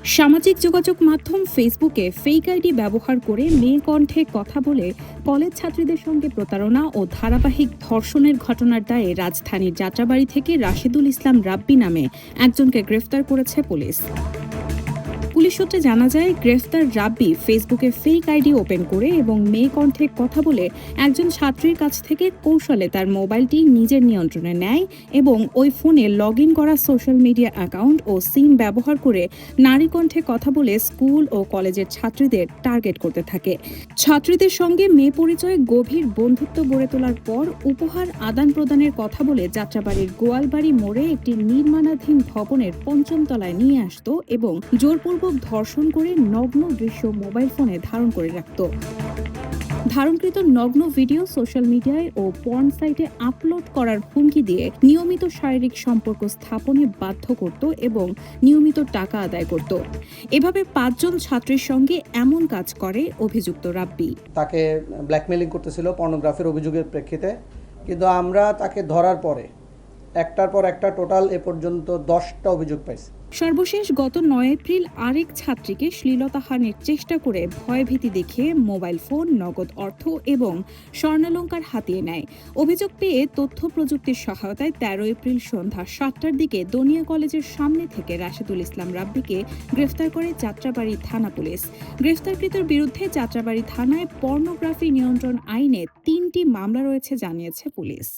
সামাজিক যোগাযোগ মাধ্যম ফেসবুকে ফেক আইডি ব্যবহার করে মেয়ে কণ্ঠে কথা বলে কলেজ ছাত্রীদের সঙ্গে প্রতারণা ও ধারাবাহিক ধর্ষণের ঘটনার দায়ে রাজধানীর যাত্রাবাড়ি থেকে রাশেদুল ইসলাম রাব্বি নামে একজনকে গ্রেফতার করেছে পুলিশ। পুলিশ সূত্রে জানা যায়, গ্রেফতার রাব্বি ফেসবুকে ফেক আইডি ওপেন করে এবং মেয়ে কণ্ঠে কথা বলে একজন ছাত্রীর কাছ থেকে কৌশলে তার মোবাইলটি নিজের নিয়ন্ত্রণে নেয় এবং ওই ফোনে লগ ইন করা সোশ্যাল মিডিয়া অ্যাকাউন্ট ও সিম ব্যবহার করে নারী কণ্ঠে কথা বলে স্কুল ও কলেজের ছাত্রীদের টার্গেট করতে থাকে। ছাত্রীদের সঙ্গে মেয়ে পরিচয়ে গভীর বন্ধুত্ব গড়ে তোলার পর উপহার আদান প্রদানের কথা বলে যাত্রাবাড়ির গোয়ালবাড়ি মোড়ে একটি নির্মাণাধীন ভবনের ৫ম তলায় নিয়ে আসত এবং জোরপূর্বক ধর্ষণ করে নগ্ন দৃশ্য মোবাইল ফোনে ধারণ করে রাখত। ধারণকৃত নগ্ন ভিডিও সোশ্যাল মিডিয়ায় ও পর্ন সাইটে আপলোড করার হুমকি দিয়ে নিয়মিত শারীরিক সম্পর্ক স্থাপনে বাধ্য করত এবং নিয়মিত টাকা আদায় করত। এভাবে ৫ জন ছাত্রীর সঙ্গে এমন কাজ করে অভিযুক্ত রাব্বি। তাকে ব্ল্যাকমেলিং করতেছিল পর্নোগ্রাফির অভিযোগের প্রেক্ষিতে, কিন্তু আমরা তাকে ধরার পরে একটার পর একটা টোটাল এ পর্যন্ত 10টা অভিযোগ পাইছি। সর্বশেষ গত ৯ এপ্রিল আরেক ছাত্রীকে শ্লীলতাহানির চেষ্টা করে ভয়ভীতি দেখিয়ে মোবাইল ফোন, নগদ অর্থ এবং স্বর্ণালংকার হাতিয়ে নেয়। অভিযোগ পেয়ে তথ্য প্রযুক্তির সহায়তায় ১৩ এপ্রিল সন্ধ্যা ৭টার দিকে দনিয়া কলেজের সামনে থেকে রাশেদুল ইসলাম রাব্বিকে গ্রেফতার করে যাত্রাবাড়ি থানা পুলিশ। গ্রেফতারকৃতের বিরুদ্ধে যাত্রাবাড়ি থানায় পর্নোগ্রাফি নিয়ন্ত্রণ আইনে ৩টি মামলা রয়েছে জানিয়েছে পুলিশ।